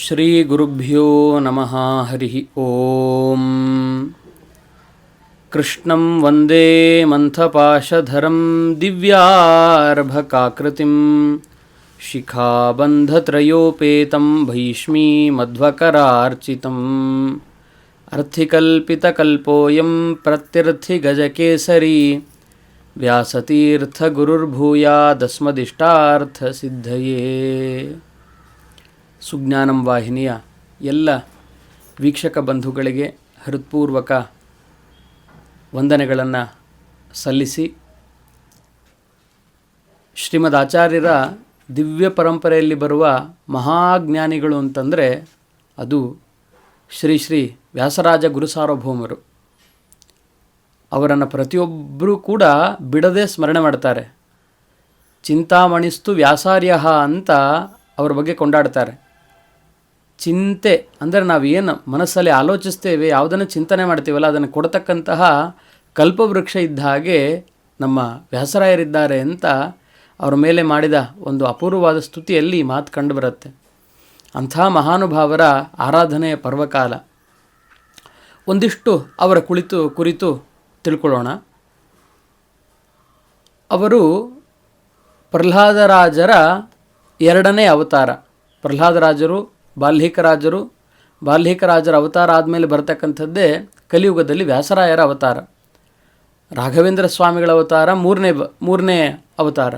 ಶ್ರೀ ಗುರುಭ್ಯೋ ನಮಃ ಹರಿ ಓಂ. ಕೃಷ್ಣಂ ವಂದೇ ಮಂಥಪಾಶಧರಂ ದಿವ್ಯಾರ್ಭಕಾಕೃತಿಂ ಶಿಖಾಬಂಧತ್ರಯೋಪೇತಂ ಭೈಷ್ಮೀಮಧ್ವಕರಾರ್ಚಿತಂ ಅರ್ಥಿಕಲ್ಪಿತಕಲ್ಪೋಯಂ ಪ್ರತ್ಯರ್ಥಿಗಜಕೇಸರಿ ವ್ಯಾಸತೀರ್ಥಗುರುರ್ಭೂಯಾದಸ್ಮದಿಷ್ಟಾರ್ಥಸಿದ್ಧಯೇ. ಸುಜ್ಞಾನಂ ವಾಹಿನಿಯ ಎಲ್ಲ ವೀಕ್ಷಕ ಬಂಧುಗಳಿಗೆ ಹೃತ್ಪೂರ್ವಕ ವಂದನೆಗಳನ್ನು ಸಲ್ಲಿಸಿ, ಶ್ರೀಮದ್ ಆಚಾರ್ಯರ ದಿವ್ಯ ಪರಂಪರೆಯಲ್ಲಿ ಬರುವ ಮಹಾಜ್ಞಾನಿಗಳು ಅಂತಂದರೆ ಅದು ಶ್ರೀ ಶ್ರೀ ವ್ಯಾಸರಾಜ ಗುರುಸಾರ್ವಭೌಮರು. ಅವರನ್ನು ಪ್ರತಿಯೊಬ್ಬರೂ ಕೂಡ ಬಿಡದೆ ಸ್ಮರಣೆ ಮಾಡ್ತಾರೆ. ಚಿಂತಾಮಣಿಸ್ತು ವ್ಯಾಸಾರ್ಯ ಅಂತ ಅವ್ರ ಬಗ್ಗೆ ಕೊಂಡಾಡ್ತಾರೆ. ಚಿಂತೆ ಅಂದರೆ ನಾವೇನು ಮನಸ್ಸಲ್ಲಿ ಆಲೋಚಿಸ್ತೇವೆ, ಯಾವುದನ್ನು ಚಿಂತನೆ ಮಾಡ್ತೀವಲ್ಲ, ಅದನ್ನು ಕೊಡ್ತಕ್ಕಂತಹ ಕಲ್ಪವೃಕ್ಷ ಇದ್ದ ಹಾಗೆ ನಮ್ಮ ವ್ಯಾಸರಾಯರಿದ್ದಾರೆ ಅಂತ ಅವರ ಮೇಲೆ ಮಾಡಿದ ಒಂದು ಅಪೂರ್ವವಾದ ಸ್ತುತಿಯಲ್ಲಿ ಮಾತು ಕಂಡು ಬರುತ್ತೆ. ಅಂಥ ಮಹಾನುಭಾವರ ಆರಾಧನೆಯ ಪರ್ವಕಾಲ. ಒಂದಿಷ್ಟು ಅವರ ಕುರಿತು ತಿಳ್ಕೊಳ್ಳೋಣ. ಅವರು ಪ್ರಹ್ಲಾದರಾಜರ ಎರಡನೇ ಅವತಾರ. ಪ್ರಹ್ಲಾದರಾಜರು ಬಾಲ್ಹೀಕರಾಜರ ಅವತಾರ ಆದಮೇಲೆ ಬರ್ತಕ್ಕಂಥದ್ದೇ ಕಲಿಯುಗದಲ್ಲಿ ವ್ಯಾಸರಾಯರ ಅವತಾರ. ರಾಘವೇಂದ್ರ ಸ್ವಾಮಿಗಳ ಅವತಾರ ಮೂರನೇ ಅವತಾರ.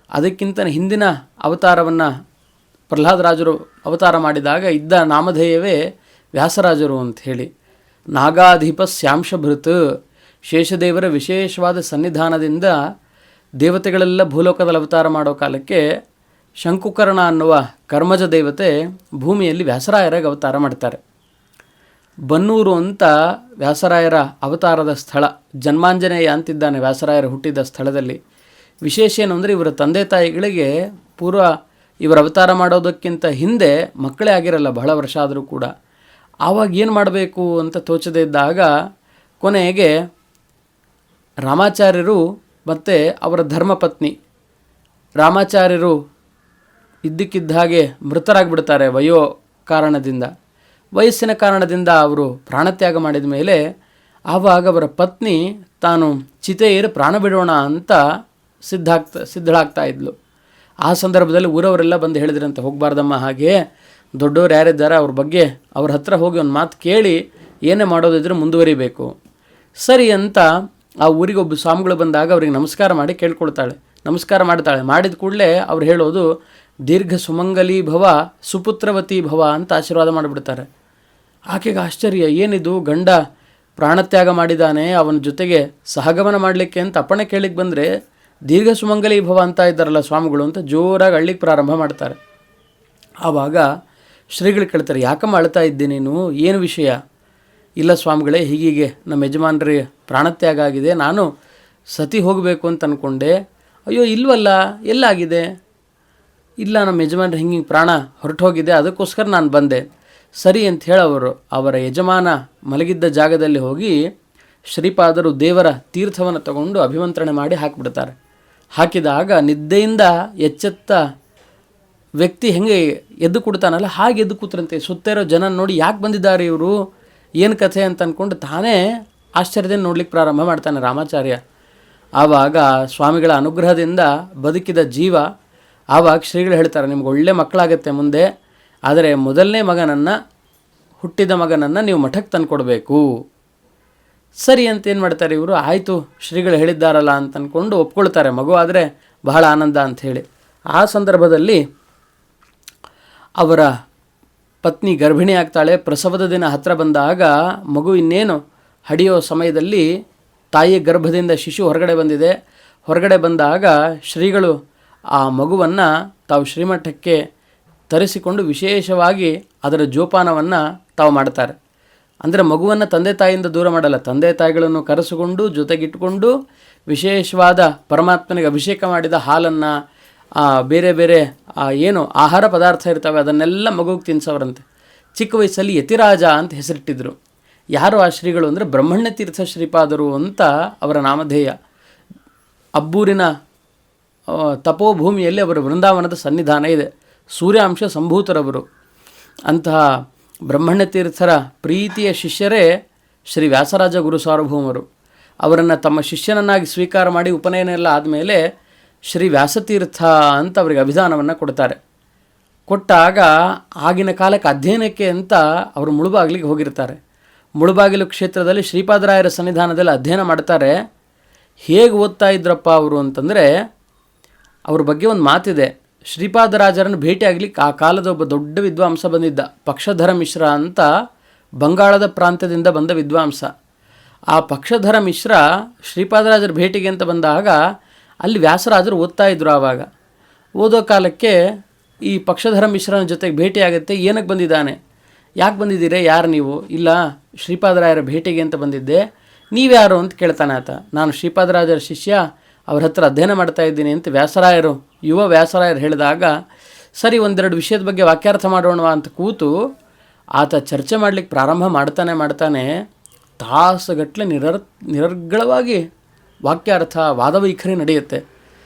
ಅದಕ್ಕಿಂತ ಹಿಂದಿನ ಅವತಾರವನ್ನು ಪ್ರಹ್ಲಾದರಾಜರು ಅವತಾರ ಮಾಡಿದಾಗ ಇದ್ದ ನಾಮಧೇಯವೇ ವ್ಯಾಸರಾಜರು ಅಂಥೇಳಿ. ನಾಗಾಧಿಪ ಶ್ಯಾಂಶಭೃತ್, ಶೇಷದೇವರ ವಿಶೇಷವಾದ ಸನ್ನಿಧಾನದಿಂದ ದೇವತೆಗಳೆಲ್ಲ ಭೂಲೋಕದಲ್ಲಿ ಅವತಾರ ಮಾಡೋ ಕಾಲಕ್ಕೆ ಶಂಕುಕರ್ಣ ಅನ್ನುವ ಕರ್ಮಜ ದೇವತೆ ಭೂಮಿಯಲ್ಲಿ ವ್ಯಾಸರಾಯರಾಗಿ ಅವತಾರ ಮಾಡ್ತಾರೆ. ಬನ್ನೂರು ಅಂತ ವ್ಯಾಸರಾಯರ ಅವತಾರದ ಸ್ಥಳ. ಜನ್ಮಾಂಜನೇಯ ಅಂತಿದ್ದಾನೆ ವ್ಯಾಸರಾಯರ ಹುಟ್ಟಿದ ಸ್ಥಳದಲ್ಲಿ. ವಿಶೇಷ ಏನು ಅಂದರೆ ಇವರ ತಂದೆ ತಾಯಿಗಳಿಗೆ ಪೂರ್ವ ಇವರ ಅವತಾರ ಮಾಡೋದಕ್ಕಿಂತ ಹಿಂದೆ ಮಕ್ಕಳೇ ಆಗಿರಲ್ಲ, ಬಹಳ ವರ್ಷ ಆದರೂ ಕೂಡ. ಆವಾಗ ಏನು ಮಾಡಬೇಕು ಅಂತ ತೋಚದೇ ಇದ್ದಾಗ ಕೊನೆಗೆ ರಾಮಾಚಾರ್ಯರು ಮತ್ತು ಅವರ ಧರ್ಮಪತ್ನಿ ರಾಮಾಚಾರ್ಯರು ಇದ್ದಕ್ಕಿದ್ದ ಹಾಗೆ ಮೃತರಾಗಿಬಿಡ್ತಾರೆ ವಯಸ್ಸಿನ ಕಾರಣದಿಂದ ಅವರು ಪ್ರಾಣತ್ಯಾಗ ಮಾಡಿದ ಮೇಲೆ ಆವಾಗ ಅವರ ಪತ್ನಿ ತಾನು ಚಿತೆಯೇರಿ ಪ್ರಾಣ ಬಿಡೋಣ ಅಂತ ಸಿದ್ಧಳಾಗ್ತಾ ಇದ್ಲು. ಆ ಸಂದರ್ಭದಲ್ಲಿ ಊರವರೆಲ್ಲ ಬಂದು ಹೇಳಿದ್ರಂತೆ, ಹೋಗಬಾರ್ದಮ್ಮ, ಹಾಗೆ ದೊಡ್ಡವರು ಯಾರಿದ್ದಾರೆ ಅವ್ರ ಹತ್ರ ಹೋಗಿ ಒಂದು ಮಾತು ಕೇಳಿ ಏನೇ ಮಾಡೋದಿದ್ರೆ ಮುಂದುವರಿಬೇಕು. ಸರಿ ಅಂತ ಆ ಊರಿಗೆ ಒಬ್ಬ ಸ್ವಾಮಿಗಳು ಬಂದಾಗ ಅವ್ರಿಗೆ ನಮಸ್ಕಾರ ಮಾಡಿ ಕೇಳ್ಕೊಳ್ತಾಳೆ. ನಮಸ್ಕಾರ ಮಾಡ್ತಾಳೆ. ಮಾಡಿದ ಕೂಡಲೇ ಅವ್ರು ಹೇಳೋದು, ದೀರ್ಘ ಸುಮಂಗಲಿ ಭವ ಸುಪುತ್ರವತಿ ಭವ ಅಂತ ಆಶೀರ್ವಾದ ಮಾಡಿಬಿಡ್ತಾರೆ. ಆಕೆಗೆ ಆಶ್ಚರ್ಯ, ಏನಿದು, ಗಂಡ ಪ್ರಾಣತ್ಯಾಗ ಮಾಡಿದ್ದಾನೆ, ಅವನ ಜೊತೆಗೆ ಸಹಗಮನ ಮಾಡಲಿಕ್ಕೆ ಅಂತ ಅಪ್ಪಣೆ ಕೇಳಿಕ್ಕೆ ಬಂದರೆ ದೀರ್ಘ ಸುಮಂಗಲಿ ಭವ ಅಂತ ಇದ್ದಾರಲ್ಲ ಸ್ವಾಮಿಗಳು ಅಂತ ಜೋರಾಗಿ ಅಳ್ಳಿಕ್ಕೆ ಪ್ರಾರಂಭ ಮಾಡ್ತಾರೆ. ಆವಾಗ ಶ್ರೀಗಳು ಕೇಳ್ತಾರೆ, ಯಾಕಮ್ಮ ಅಳ್ತಾ ಇದ್ದೆ ನೀನು, ಏನು ವಿಷಯ? ಇಲ್ಲ ಸ್ವಾಮಿಗಳೇ, ಹೀಗೀಗೆ ನಮ್ಮ ಯಜಮಾನ್ರಿಗೆ ಪ್ರಾಣತ್ಯಾಗ ಆಗಿದೆ, ನಾನು ಸತಿ ಹೋಗಬೇಕು ಅಂತ ಅಂದ್ಕೊಂಡೆ. ಅಯ್ಯೋ ಇಲ್ವಲ್ಲ, ಎಲ್ಲಾಗಿದೆ? ಇಲ್ಲ, ನಮ್ಮ ಯಜಮಾನ್ರು ಹಿಂಗೆ ಪ್ರಾಣ ಹೊರಟು ಹೋಗಿದೆ, ಅದಕ್ಕೋಸ್ಕರ ನಾನು ಬಂದೆ. ಸರಿ ಅಂತ ಹೇಳಿ ಅವರ ಯಜಮಾನ ಮಲಗಿದ್ದ ಜಾಗದಲ್ಲಿ ಹೋಗಿ ಶ್ರೀಪಾದರು ದೇವರ ತೀರ್ಥವನ್ನು ತಗೊಂಡು ಅಭಿಮಂತ್ರಣೆ ಮಾಡಿ ಹಾಕಿಬಿಡ್ತಾರೆ. ಹಾಕಿದಾಗ ನಿದ್ದೆಯಿಂದ ಎಚ್ಚೆತ್ತ ವ್ಯಕ್ತಿ ಹೆಂಗೆ ಎದ್ದು ಕೂಡ್ತಾನಲ್ಲ ಹಾಗೆ ಎದ್ದು ಕೂತ್ರಂತೆ. ಸುತ್ತ ಇರೋ ಜನ ನೋಡಿ ಯಾಕೆ ಬಂದಿದ್ದಾರೆ ಇವರು, ಏನು ಕಥೆ ಅಂತ ಅಂದ್ಕೊಂಡು ತಾನೇ ಆಶ್ಚರ್ಯದಿಂದ ನೋಡ್ಲಿಕ್ಕೆ ಪ್ರಾರಂಭ ಮಾಡ್ತಾನೆ ರಾಮಾಚಾರ್ಯ. ಆವಾಗ ಸ್ವಾಮಿಗಳ ಅನುಗ್ರಹದಿಂದ ಬದುಕಿದ ಜೀವ. ಆವಾಗ ಶ್ರೀಗಳು ಹೇಳ್ತಾರೆ, ನಿಮ್ಗೆ ಒಳ್ಳೆ ಮಕ್ಕಳಾಗತ್ತೆ ಮುಂದೆ, ಆದರೆ ಮೊದಲನೇ ಹುಟ್ಟಿದ ಮಗನನ್ನು ನೀವು ಮಠಕ್ಕೆ ತಂದುಕೊಡ್ಬೇಕು. ಸರಿ ಅಂತ ಏನು ಮಾಡ್ತಾರೆ ಇವರು, ಆಯಿತು ಶ್ರೀಗಳು ಹೇಳಿದ್ದಾರಲ್ಲ ಅಂತ ಅಂದ್ಕೊಂಡು ಒಪ್ಕೊಳ್ತಾರೆ. ಮಗು ಆದರೆ ಬಹಳ ಆನಂದ ಅಂಥೇಳಿ. ಆ ಸಂದರ್ಭದಲ್ಲಿ ಅವರ ಪತ್ನಿ ಗರ್ಭಿಣಿ ಆಗ್ತಾಳೆ. ಪ್ರಸವದ ದಿನ ಹತ್ತಿರ ಬಂದಾಗ ಮಗು ಇನ್ನೇನು ಹಡಿಯೋ ಸಮಯದಲ್ಲಿ ತಾಯಿಯ ಗರ್ಭದಿಂದ ಶಿಶು ಹೊರಗಡೆ ಬಂದಿದೆ. ಹೊರಗಡೆ ಬಂದಾಗ ಶ್ರೀಗಳು ಆ ಮಗುವನ್ನು ತಾವು ಶ್ರೀಮಠಕ್ಕೆ ತರಿಸಿಕೊಂಡು ವಿಶೇಷವಾಗಿ ಅದರ ಜೋಪಾನವನ್ನು ತಾವು ಮಾಡ್ತಾರೆ. ಅಂದರೆ ಮಗುವನ್ನು ತಂದೆ ತಾಯಿಯಿಂದ ದೂರ ಮಾಡಲ್ಲ, ತಂದೆ ತಾಯಿಗಳನ್ನು ಕರೆಸಿಕೊಂಡು ಜೊತೆಗಿಟ್ಟುಕೊಂಡು ವಿಶೇಷವಾದ ಪರಮಾತ್ಮನಿಗೆ ಅಭಿಷೇಕ ಮಾಡಿದ ಹಾಲನ್ನು, ಬೇರೆ ಬೇರೆ ಏನು ಆಹಾರ ಪದಾರ್ಥ ಇರ್ತವೆ ಅದನ್ನೆಲ್ಲ ಮಗುಗೆ ತಿನ್ನಿಸೋರಂತೆ. ಚಿಕ್ಕ ವಯಸ್ಸಲ್ಲಿ ಯತಿರಾಜ ಅಂತ ಹೆಸರಿಟ್ಟಿದ್ರು. ಯಾರು ಆ ಶ್ರೀಗಳು ಅಂದರೆ ಬ್ರಹ್ಮಣ್ಯ ತೀರ್ಥ ಶ್ರೀಪಾದರು ಅಂತ ಅವರ ನಾಮಧೇಯ. ಅಬ್ಬೂರಿನ ತಪೋಭೂಮಿಯಲ್ಲಿ ಅವರ ವೃಂದಾವನದ ಸನ್ನಿಧಾನ ಇದೆ. ಸೂರ್ಯಾಂಶ ಸಂಭೂತರವರು. ಅಂತಹ ಬ್ರಹ್ಮಣ್ಯ ತೀರ್ಥರ ಪ್ರೀತಿಯ ಶಿಷ್ಯರೇ ಶ್ರೀ ವ್ಯಾಸರಾಜ ಗುರು ಸಾರ್ವಭೌಮರು. ಅವರನ್ನು ತಮ್ಮ ಶಿಷ್ಯನನ್ನಾಗಿ ಸ್ವೀಕಾರ ಮಾಡಿ ಉಪನಯನ ಎಲ್ಲ ಆದಮೇಲೆ ಶ್ರೀ ವ್ಯಾಸತೀರ್ಥ ಅಂತ ಅವರಿಗೆ ಅಭಿಧಾನವನ್ನು ಕೊಡ್ತಾರೆ. ಕೊಟ್ಟಾಗ ಆಗಿನ ಕಾಲಕ್ಕೆ ಅಧ್ಯಯನಕ್ಕೆ ಅಂತ ಅವರು ಮುಳುಬಾಗಿಲಿಗೆ ಹೋಗಿರ್ತಾರೆ. ಮುಳುಬಾಗಿಲು ಕ್ಷೇತ್ರದಲ್ಲಿ ಶ್ರೀಪಾದರಾಯರ ಸನ್ನಿಧಾನದಲ್ಲಿ ಅಧ್ಯಯನ ಮಾಡ್ತಾರೆ. ಹೇಗೆ ಓದ್ತಾ ಇದ್ರಪ್ಪ ಅವರು ಅಂತಂದರೆ, ಅವ್ರ ಬಗ್ಗೆ ಒಂದು ಮಾತಿದೆ. ಶ್ರೀಪಾದರಾಜರನ್ನು ಭೇಟಿಯಾಗಲಿಕ್ಕೆ ಆ ಕಾಲದ ಒಬ್ಬ ದೊಡ್ಡ ವಿದ್ವಾಂಸ ಬಂದಿದ್ದ, ಪಕ್ಷಧರ ಮಿಶ್ರ ಅಂತ, ಬಂಗಾಳದ ಪ್ರಾಂತ್ಯದಿಂದ ಬಂದ ವಿದ್ವಾಂಸ. ಆ ಪಕ್ಷಧರ ಮಿಶ್ರ ಶ್ರೀಪಾದರಾಜರ ಭೇಟಿಗೆ ಅಂತ ಬಂದಾಗ ಅಲ್ಲಿ ವ್ಯಾಸರಾಜರು ಓದ್ತಾ ಇದ್ದರು. ಆವಾಗ ಓದೋ ಕಾಲಕ್ಕೆ ಈ ಪಕ್ಷಧರ ಮಿಶ್ರನ ಜೊತೆಗೆ ಭೇಟಿಯಾಗುತ್ತೆ. ಏನಕ್ಕೆ ಬಂದಿದ್ದಾನೆ, ಯಾಕೆ ಬಂದಿದ್ದೀರಿ, ಯಾರು ನೀವು? ಇಲ್ಲ, ಶ್ರೀಪಾದರಾಯರ ಭೇಟಿಗೆ ಅಂತ ಬಂದಿದ್ದೆ. ನೀವ್ಯಾರು ಅಂತ ಕೇಳ್ತಾನೆ ಆತ. ನಾನು ಶ್ರೀಪಾದರಾಜರ ಶಿಷ್ಯ, ಅವ್ರ ಹತ್ರ ಅಧ್ಯಯನ ಮಾಡ್ತಾ ಇದ್ದೀನಿ ಅಂತ ವ್ಯಾಸರಾಯರು, ಯುವ ವ್ಯಾಸರಾಯರು ಹೇಳಿದಾಗ, ಸರಿ ಒಂದೆರಡು ವಿಷಯದ ಬಗ್ಗೆ ವಾಕ್ಯಾರ್ಥ ಮಾಡೋಣ ಅಂತ ಕೂತು ಆತ ಚರ್ಚೆ ಮಾಡಲಿಕ್ಕೆ ಪ್ರಾರಂಭ ಮಾಡ್ತಾನೆ ತಾಸುಗಟ್ಟಲೆ ನಿರರ್ಗಳವಾಗಿ ವಾಕ್ಯಾರ್ಥ ವಾದವೈಖರಿ ನಡೆಯುತ್ತೆ.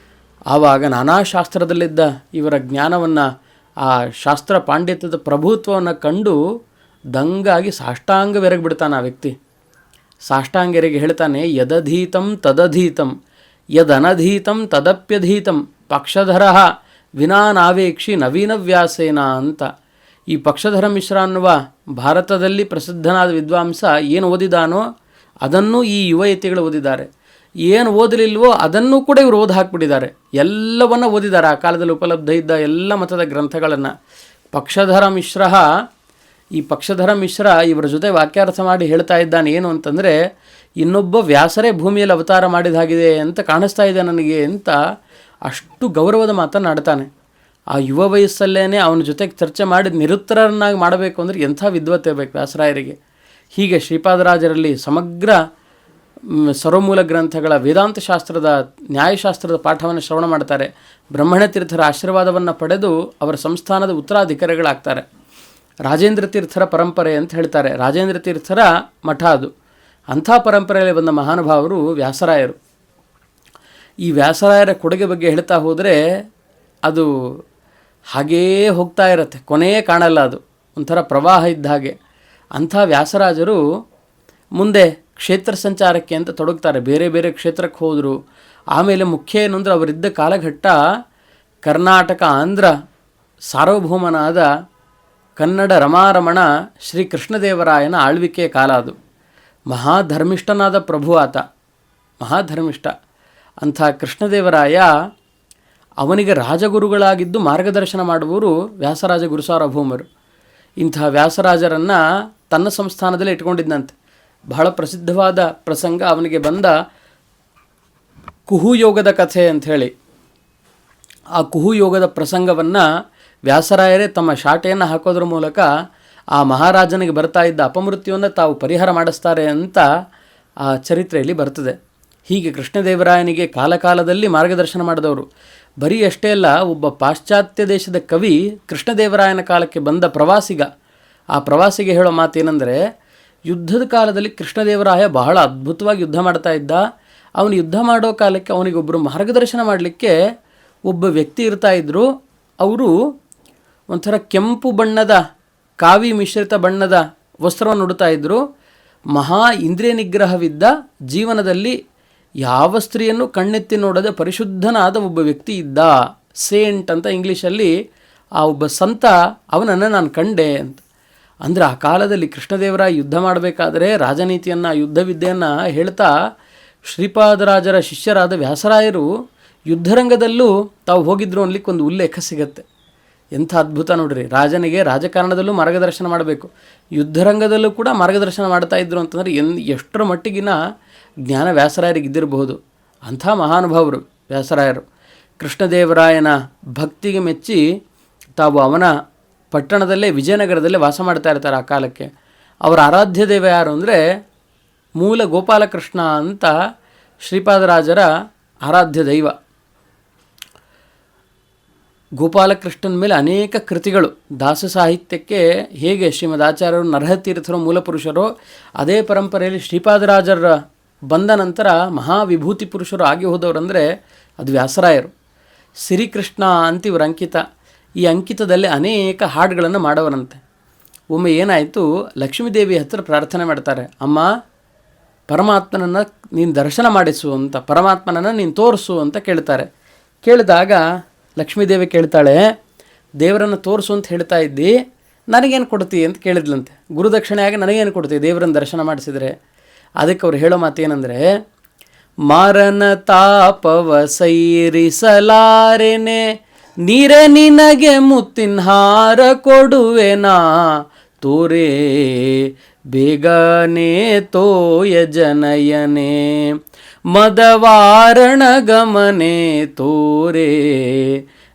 ಆವಾಗ ನಾನಾ ಶಾಸ್ತ್ರದಲ್ಲಿದ್ದ ಇವರ ಜ್ಞಾನವನ್ನು, ಆ ಶಾಸ್ತ್ರ ಪಾಂಡಿತ್ಯದ ಪ್ರಭುತ್ವವನ್ನು ಕಂಡು ದಂಗಾಗಿ ಸಾಷ್ಟಾಂಗವೆರಗಿಬಿಡ್ತಾನೆ ಆ ವ್ಯಕ್ತಿ. ಸಾಷ್ಟಾಂಗೆರೆಗೆ ಹೇಳ್ತಾನೆ, ಯದಧೀತಂ ತದಧೀತಂ ಯದನಧೀತಂ ತದಪ್ಯಧೀತಂ ಪಕ್ಷಧರ ವಿನಾ ನಾವೇಕ್ಷಿ ನವೀನ ವ್ಯಾಸೇನ ಅಂತ. ಈ ಪಕ್ಷಧರ ಮಿಶ್ರ ಅನ್ನುವ ಭಾರತದಲ್ಲಿ ಪ್ರಸಿದ್ಧನಾದ ವಿದ್ವಾಂಸ ಏನು ಓದಿದಾನೋ ಅದನ್ನು ಈ ಯುವಯತಿಗಳು ಓದಿದ್ದಾರೆ. ಏನು ಓದಲಿಲ್ವೋ ಅದನ್ನೂ ಕೂಡ ಇವರು ಓದಿ ಹಾಕ್ಬಿಟ್ಟಿದ್ದಾರೆ. ಎಲ್ಲವನ್ನ ಓದಿದ್ದಾರೆ, ಆ ಕಾಲದಲ್ಲಿ ಉಪಲಬ್ಧ ಇದ್ದ ಎಲ್ಲ ಮತದ ಗ್ರಂಥಗಳನ್ನು. ಈ ಪಕ್ಷಧರ ಮಿಶ್ರ ಇವರ ಜೊತೆ ವಾಕ್ಯಾರ್ಥ ಮಾಡಿ ಹೇಳ್ತಾ ಇದ್ದಾನೆ ಏನು ಅಂತಂದರೆ, ಇನ್ನೊಬ್ಬ ವ್ಯಾಸರೇ ಭೂಮಿಯಲ್ಲಿ ಅವತಾರ ಮಾಡಿದಾಗಿದೆ ಅಂತ ಕಾಣಿಸ್ತಾ ಇದೆ ನನಗೆ ಅಂತ ಅಷ್ಟು ಗೌರವದ ಮಾತನ್ನಾಡ್ತಾನೆ. ಆ ಯುವ ವಯಸ್ಸಲ್ಲೇ ಅವನ ಜೊತೆಗೆ ಚರ್ಚೆ ಮಾಡಿ ನಿರುತ್ತರನ್ನಾಗಿ ಮಾಡಬೇಕು ಅಂದರೆ ಎಂಥ ವಿದ್ವತ್ತೆ ಬೇಕು ವ್ಯಾಸರಾಯರಿಗೆ. ಹೀಗೆ ಶ್ರೀಪಾದರಾಜರಲ್ಲಿ ಸಮಗ್ರ ಸರ್ವಮೂಲ ಗ್ರಂಥಗಳ ವೇದಾಂತ ಶಾಸ್ತ್ರದ, ನ್ಯಾಯಶಾಸ್ತ್ರದ ಪಾಠವನ್ನು ಶ್ರವಣ ಮಾಡ್ತಾರೆ. ಬ್ರಹ್ಮಣ್ಯ ತೀರ್ಥರ ಆಶೀರ್ವಾದವನ್ನು ಪಡೆದು ಅವರ ಸಂಸ್ಥಾನದ ಉತ್ತರಾಧಿಕಾರಿಗಳಾಗ್ತಾರೆ. ರಾಜೇಂದ್ರ ತೀರ್ಥರ ಪರಂಪರೆ ಅಂತ ಹೇಳ್ತಾರೆ. ರಾಜೇಂದ್ರ ತೀರ್ಥರ ಮಠ ಅದು. ಅಂಥ ಪರಂಪರೆಯಲ್ಲಿ ಬಂದ ಮಹಾನುಭಾವರು ವ್ಯಾಸರಾಯರು. ಈ ವ್ಯಾಸರಾಯರ ಕೊಡುಗೆ ಬಗ್ಗೆ ಹೇಳ್ತಾ ಹೋದರೆ ಅದು ಹಾಗೇ ಹೋಗ್ತಾ ಇರುತ್ತೆ, ಕೊನೆಯೇ ಕಾಣಲ್ಲ. ಅದು ಒಂಥರ ಪ್ರವಾಹ ಇದ್ದ ಹಾಗೆ. ಅಂಥ ವ್ಯಾಸರಾಜರು ಮುಂದೆ ಕ್ಷೇತ್ರ ಸಂಚಾರಕ್ಕೆ ಅಂತ ತೊಡಗ್ತಾರೆ. ಬೇರೆ ಬೇರೆ ಕ್ಷೇತ್ರಕ್ಕೆ ಹೋದರು. ಆಮೇಲೆ ಮುಖ್ಯ ಏನು ಅಂದರೆ, ಅವರಿದ್ದ ಕಾಲಘಟ್ಟ ಕರ್ನಾಟಕ ಆಂಧ್ರ ಸಾರ್ವಭೌಮನಾದ ಕನ್ನಡ ರಮಾರಮಣ ಶ್ರೀ ಕೃಷ್ಣದೇವರಾಯನ ಆಳ್ವಿಕೆಯ ಕಾಲ ಅದು. ಮಹಾಧರ್ಮಿಷ್ಠನಾದ ಪ್ರಭು ಆತ, ಮಹಾಧರ್ಮಿಷ್ಠ. ಅಂಥ ಕೃಷ್ಣದೇವರಾಯ ಅವನಿಗೆ ರಾಜಗುರುಗಳಾಗಿದ್ದು ಮಾರ್ಗದರ್ಶನ ಮಾಡುವವರು ವ್ಯಾಸರಾಜ ಗುರುಸಾರ್ವಭೌಮರು. ಇಂಥ ವ್ಯಾಸರಾಜರನ್ನು ತನ್ನ ಸಂಸ್ಥಾನದಲ್ಲಿ ಇಟ್ಕೊಂಡಿದ್ದಂತೆ. ಬಹಳ ಪ್ರಸಿದ್ಧವಾದ ಪ್ರಸಂಗ ಅವನಿಗೆ ಬಂದ ಕುಹುಯೋಗದ ಕಥೆ ಅಂಥೇಳಿ. ಆ ಕುಹುಯೋಗದ ಪ್ರಸಂಗವನ್ನು ವ್ಯಾಸರಾಯರೇ ತಮ್ಮ ಶಾಟೆಯನ್ನು ಹಾಕೋದ್ರ ಮೂಲಕ ಆ ಮಹಾರಾಜನಿಗೆ ಬರ್ತಾ ಇದ್ದ ಅಪಮೃತ್ಯುವನ್ನು ತಾವು ಪರಿಹಾರ ಮಾಡಿಸ್ತಾರೆ ಅಂತ ಆ ಚರಿತ್ರೆಯಲ್ಲಿ ಬರ್ತದೆ. ಹೀಗೆ ಕೃಷ್ಣದೇವರಾಯನಿಗೆ ಕಾಲಕಾಲದಲ್ಲಿ ಮಾರ್ಗದರ್ಶನ ಮಾಡಿದವರು. ಬರೀ ಅಷ್ಟೇ ಅಲ್ಲ, ಒಬ್ಬ ಪಾಶ್ಚಾತ್ಯ ದೇಶದ ಕವಿ ಕೃಷ್ಣದೇವರಾಯನ ಕಾಲಕ್ಕೆ ಬಂದ ಪ್ರವಾಸಿಗ. ಆ ಪ್ರವಾಸಿಗೆ ಹೇಳೋ ಮಾತೇನೆಂದರೆ, ಯುದ್ಧದ ಕಾಲದಲ್ಲಿ ಕೃಷ್ಣದೇವರಾಯ ಬಹಳ ಅದ್ಭುತವಾಗಿ ಯುದ್ಧ ಮಾಡ್ತಾ ಇದ್ದ. ಅವನು ಯುದ್ಧ ಮಾಡೋ ಕಾಲಕ್ಕೆ ಅವನಿಗೊಬ್ಬರು ಮಾರ್ಗದರ್ಶನ ಮಾಡಲಿಕ್ಕೆ ಒಬ್ಬ ವ್ಯಕ್ತಿ ಇರ್ತಾ ಇದ್ದರು. ಅವರು ಒಂಥರ ಕೆಂಪು ಬಣ್ಣದ ಕಾವಿ ಮಿಶ್ರಿತ ಬಣ್ಣದ ವಸ್ತ್ರವನ್ನು ಉಡುತ್ತಾ ಇದ್ದರು. ಮಹಾ ಇಂದ್ರಿಯ ನಿಗ್ರಹವಿದ್ದ, ಜೀವನದಲ್ಲಿ ಯಾವ ಸ್ತ್ರೀಯನ್ನು ಕಣ್ಣೆತ್ತಿ ನೋಡದೆ ಪರಿಶುದ್ಧನಾದ ಒಬ್ಬ ವ್ಯಕ್ತಿ ಇದ್ದ. ಸೇಂಟ್ ಅಂತ ಇಂಗ್ಲೀಷಲ್ಲಿ ಆ ಒಬ್ಬ ಸಂತ, ಅವನನ್ನು ನಾನು ಕಂಡೆ ಅಂತ. ಅಂದರೆ ಆ ಕಾಲದಲ್ಲಿ ಕೃಷ್ಣದೇವರಾಯ ಯುದ್ಧ ಮಾಡಬೇಕಾದ್ರೆ ರಾಜನೀತಿಯನ್ನು, ಯುದ್ಧ ವಿದ್ಯೆಯನ್ನು ಹೇಳ್ತಾ ಶ್ರೀಪಾದರಾಜರ ಶಿಷ್ಯರಾದ ವ್ಯಾಸರಾಯರು ಯುದ್ಧರಂಗದಲ್ಲೂ ತಾವು ಹೋಗಿದ್ರು ಅನ್ಲಿಕ್ಕೆ ಒಂದು ಉಲ್ಲೇಖ ಸಿಗತ್ತೆ. ಎಂಥ ಅದ್ಭುತ ನೋಡ್ರಿ. ರಾಜನಿಗೆ ರಾಜಕಾರಣದಲ್ಲೂ ಮಾರ್ಗದರ್ಶನ ಮಾಡಬೇಕು, ಯುದ್ಧರಂಗದಲ್ಲೂ ಕೂಡ ಮಾರ್ಗದರ್ಶನ ಮಾಡ್ತಾ ಇದ್ರು ಅಂತಂದರೆ ಎಷ್ಟರ ಮಟ್ಟಿಗಿನ ಜ್ಞಾನ ವ್ಯಾಸರಾಯರಿಗೆ ಇದ್ದಿರಬಹುದು. ಅಂಥ ಮಹಾನುಭಾವರು ವ್ಯಾಸರಾಯರು. ಕೃಷ್ಣದೇವರಾಯನ ಭಕ್ತಿಗೆ ಮೆಚ್ಚಿ ತಾವು ಅವನ ಪಟ್ಟಣದಲ್ಲೇ, ವಿಜಯನಗರದಲ್ಲೇ ವಾಸ ಮಾಡ್ತಾ ಇರ್ತಾರೆ ಆ ಕಾಲಕ್ಕೆ. ಅವರ ಆರಾಧ್ಯ ದೇವ ಯಾರು ಅಂದರೆ ಮೂಲ ಗೋಪಾಲಕೃಷ್ಣ ಅಂತ ಶ್ರೀಪಾದರಾಜರ ಆರಾಧ್ಯ ದೈವ. ಗೋಪಾಲಕೃಷ್ಣನ ಮೇಲೆ ಅನೇಕ ಕೃತಿಗಳು. ದಾಸ ಸಾಹಿತ್ಯಕ್ಕೆ ಹೇಗೆ ಶ್ರೀಮದ್ ಆಚಾರ್ಯರು ನರಹತೀರ್ಥರು ಮೂಲಪುರುಷರು, ಅದೇ ಪರಂಪರೆಯಲ್ಲಿ ಶ್ರೀಪಾದರಾಜರ ಬಂದ ನಂತರ ಮಹಾವಿಭೂತಿ ಪುರುಷರು ಆಗಿ ಹೋದವರಂದರೆ ಅದು ವ್ಯಾಸರಾಯರು. ಸಿರಿಕೃಷ್ಣ ಅಂತ ಇವರ ಅಂಕಿತ. ಈ ಅಂಕಿತದಲ್ಲಿ ಅನೇಕ ಹಾಡುಗಳನ್ನು ಮಾಡವರಂತೆ. ಒಮ್ಮೆ ಏನಾಯಿತು, ಲಕ್ಷ್ಮೀದೇವಿ ಹತ್ತಿರ ಪ್ರಾರ್ಥನೆ ಮಾಡ್ತಾರೆ, ಅಮ್ಮ ಪರಮಾತ್ಮನನ್ನು ನೀನು ದರ್ಶನ ಮಾಡಿಸು ಅಂತ, ಪರಮಾತ್ಮನನ್ನು ನೀನು ತೋರಿಸು ಅಂತ ಕೇಳ್ತಾರೆ. ಕೇಳಿದಾಗ ಲಕ್ಷ್ಮೀದೇವಿ ಕೇಳ್ತಾಳೆ, ದೇವರನ್ನು ತೋರಿಸು ಅಂತ ಹೇಳ್ತಾ ಇದ್ದಿ, ನನಗೇನು ಕೊಡ್ತಿ ಅಂತ ಕೇಳಿದ್ಲಂತೆ. ಗುರುದಕ್ಷಿಣೆಯಾಗಿ ನನಗೇನು ಕೊಡ್ತಿ ದೇವರನ್ನು ದರ್ಶನ ಮಾಡಿಸಿದರೆ? ಅದಕ್ಕೆ ಅವ್ರು ಹೇಳೋ ಮಾತೇನೆಂದರೆ, ಮಾರನ ತಾಪವ ಸೈರಿಸಲಾರೆನೆ, ನೀರೆ ನಿನಗೆ ಮುತ್ತಿನ ಹಾರ ಕೊಡುವೆನಾ, ತೋರೇ ಬೇಗನೆ ತೋಯ ಜನಯನೆ, ಮದವಾರಣ ಗಮನೆ ತೋರೇ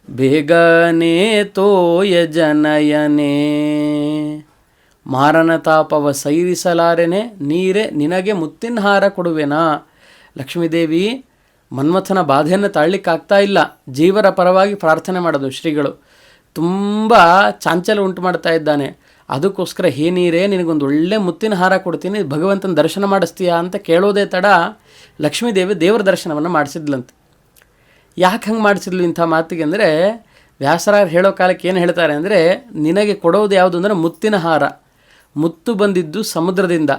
ಬೇಗನೆ ತೋಯ ಜನಯನೆ. ಮಾರನ ತಾಪವ ಸೈರಿಸಲಾರೆನೆ, ನೀರೆ ನಿನಗೆ ಮುತ್ತಿನ ಹಾರ ಕೊಡುವೆನಾ. ಲಕ್ಷ್ಮೀದೇವಿ ಮನ್ಮಥನ ಬಾಧೆಯನ್ನು ತಾಳ್ಲಿಕ್ಕಾಗ್ತಾ ಇಲ್ಲ, ಜೀವರ ಪರವಾಗಿ ಪ್ರಾರ್ಥನೆ ಮಾಡೋದು ಶ್ರೀಗಳು. ತುಂಬ ಚಾಂಚಲ್ಯ ಉಂಟು ಮಾಡ್ತಾ ಇದ್ದಾನೆ. ಅದಕ್ಕೋಸ್ಕರ ಹೇ ನೀರೇ, ನಿನಗೊಂದು ಒಳ್ಳೆ ಮುತ್ತಿನ ಹಾರ ಕೊಡ್ತೀನಿ, ಭಗವಂತನ ದರ್ಶನ ಮಾಡಿಸ್ತೀಯಾ ಅಂತ ಕೇಳೋದೇ ತಡ ಲಕ್ಷ್ಮೀದೇವಿ ದೇವರ ದರ್ಶನವನ್ನು ಮಾಡಿಸಿದ್ಲಂತೆ. ಯಾಕೆ ಹಂಗೆ ಮಾಡಿಸಿದ್ಲು ಇಂಥ ಮಾತಿಗೆ ಅಂದರೆ, ವ್ಯಾಸರಾಯರು ಹೇಳೋ ಕಾಲಕ್ಕೆ ಏನು ಹೇಳ್ತಾರೆ ಅಂದರೆ, ನಿನಗೆ ಕೊಡೋದು ಯಾವುದು ಅಂದರೆ ಮುತ್ತಿನ ಹಾರ. ಮುತ್ತು ಬಂದಿದ್ದು ಸಮುದ್ರದಿಂದ.